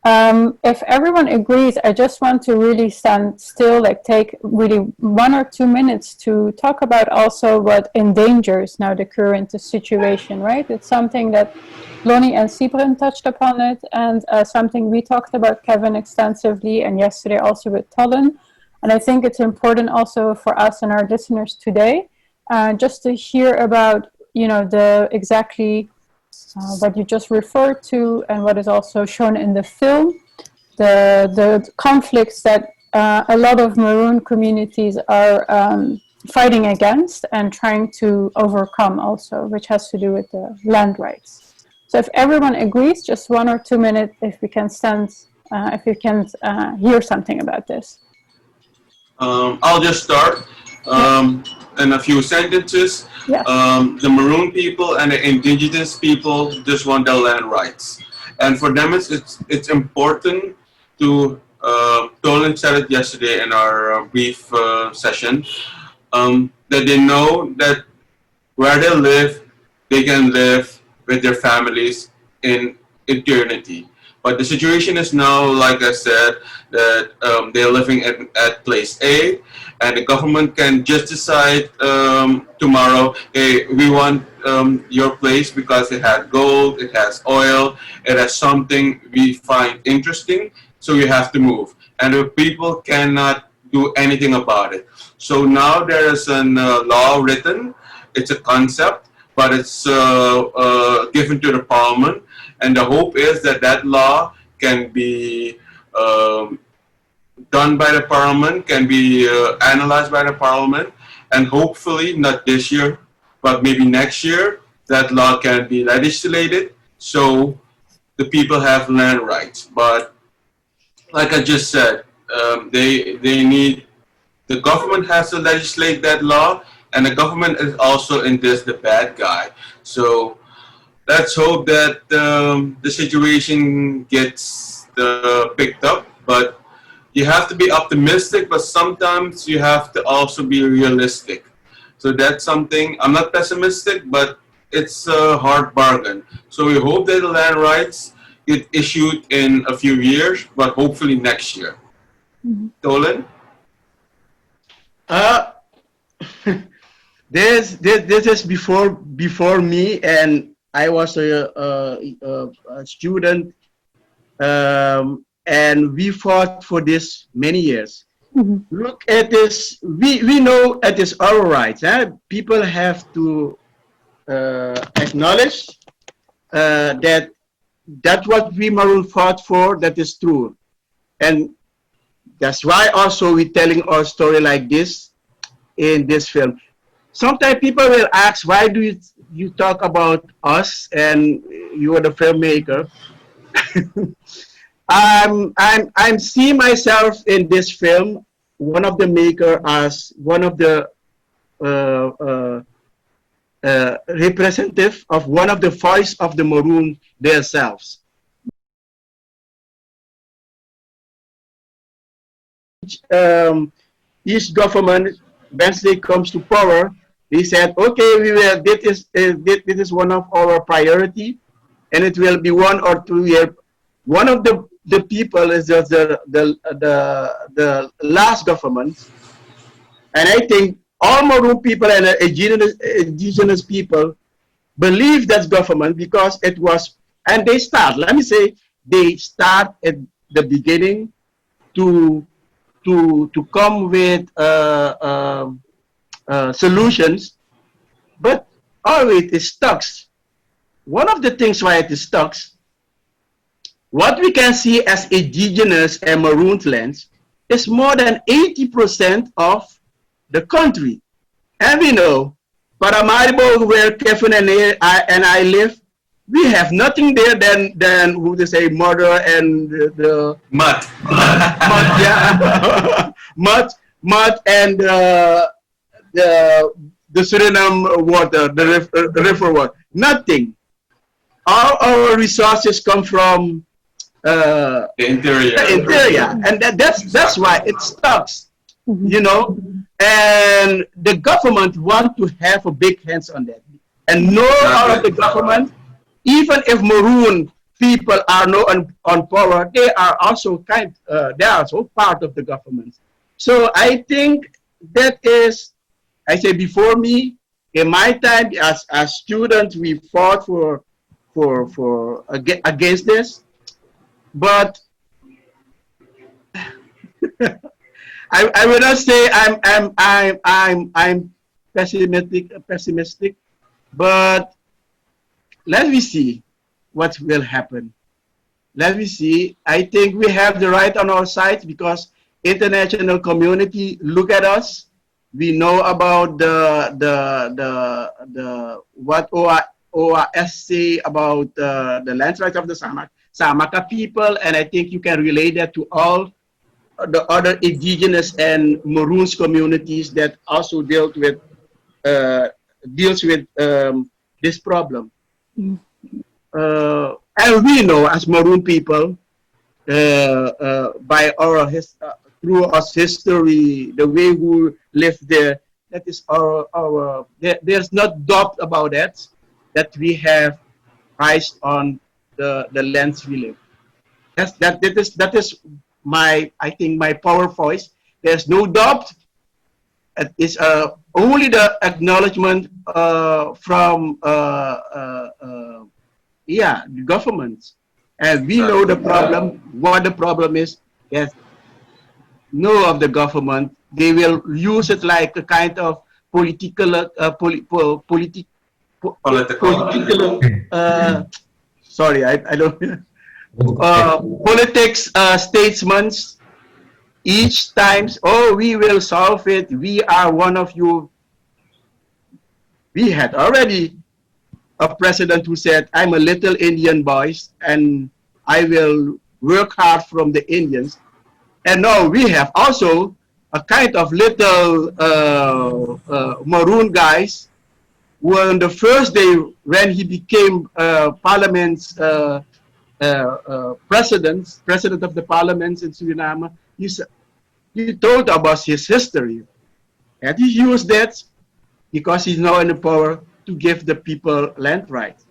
If everyone agrees, I just want to really stand still, like take really 1 or 2 minutes to talk about also what endangers now the current situation, right? It's something that Lonnie and Siebren touched upon it, and something we talked about, Kevin, extensively, and yesterday also with Tolin. And I think it's important also for us and our listeners today, just to hear about, you know, the exactly what you just referred to, and what is also shown in the film, the conflicts that a lot of Maroon communities are fighting against and trying to overcome also, which has to do with the land rights. So if everyone agrees, just 1 or 2 minutes, if we can stand, if we can hear something about this. I'll just start in a few sentences. Yeah. The Maroon people and the indigenous people just want their land rights, and for them it's important to. Tolin said it yesterday in our brief session, that they know that where they live, they can live with their families in eternity. But the situation is now, like I said, that they're living at place A, and the government can just decide tomorrow, hey, we want your place because it has gold, it has oil, it has something we find interesting, so you have to move. And the people cannot do anything about it. So now there is a law written, it's a concept, but it's given to the parliament. And the hope is that that law can be done by the parliament, can be analyzed by the parliament, and hopefully not this year, but maybe next year, that law can be legislated so the people have land rights. But like I just said, they need, the government has to legislate that law, and the government is also in this the bad guy. So let's hope that the situation gets picked up, but you have to be optimistic, but sometimes you have to also be realistic. So that's something, I'm not pessimistic, but it's a hard bargain. So we hope that the land rights get issued in a few years, but hopefully next year. Mm-hmm. Tolin? This is before me, and I was a student, and we fought for this many years. Mm-hmm. Look at this. We know it is our rights. People have to acknowledge that what we Maroon fought for, that is true, and that's why also we're telling our story like this in this film. Sometimes people will ask, why do you talk about us and you are the filmmaker? I'm seeing myself in this film, one of the maker, as one of the representative of one of the voice of the Maroon themselves. Each government, once they comes to power, they said, okay, we will. This is one of our priority, and it will be 1 or 2 years. One of the people is just the last government, and I think all Maroon people and indigenous people believe that government because it was, and they start. Let me say, they start at the beginning to come with solutions, but always it stuck. One of the things why it is stuck, what we can see as indigenous and Maroon lands is more than 80% of the country. And we know, Paramaribo, where Kevin and I live, we have nothing there than who they say, murder and the mud. Mud, yeah. mud and the Suriname water, the river water. Nothing. All our resources come from the interior. The interior, and that's why it stops. You know, and the government want to have a big hands on that, and no out of the government, even if Maroon people are not on power, they are also they are also part of the government. So I think that is, I say before me, in my time as students, we fought against this, but I will not say I'm pessimistic, but let me see what will happen. Let me see. I think we have the right on our side because international community look at us. We know about the what OAS say about the land rights of the Samaka people, and I think you can relate that to all the other indigenous and Maroons communities that also deals with this problem. And we know as Maroon people, by our through our history, the way we live there, that is there's not doubt about that we have rights on the lands we live. That is my, I think, my power voice. There's no doubt. It's only the acknowledgement from the government, and we know the problem. What the problem is? Yes, no of the government. They will use it like a kind of political, political. Sorry, I don't. Politics, statesmen. Each time, oh, we will solve it. We are one of you. We had already a president who said, I'm a little Indian boy and I will work hard from the Indians. And now we have also a kind of little Maroon guys who on the first day when he became parliament's president of the parliaments in Suriname, he told about his history. And he used that because he's now in the power to give the people land rights.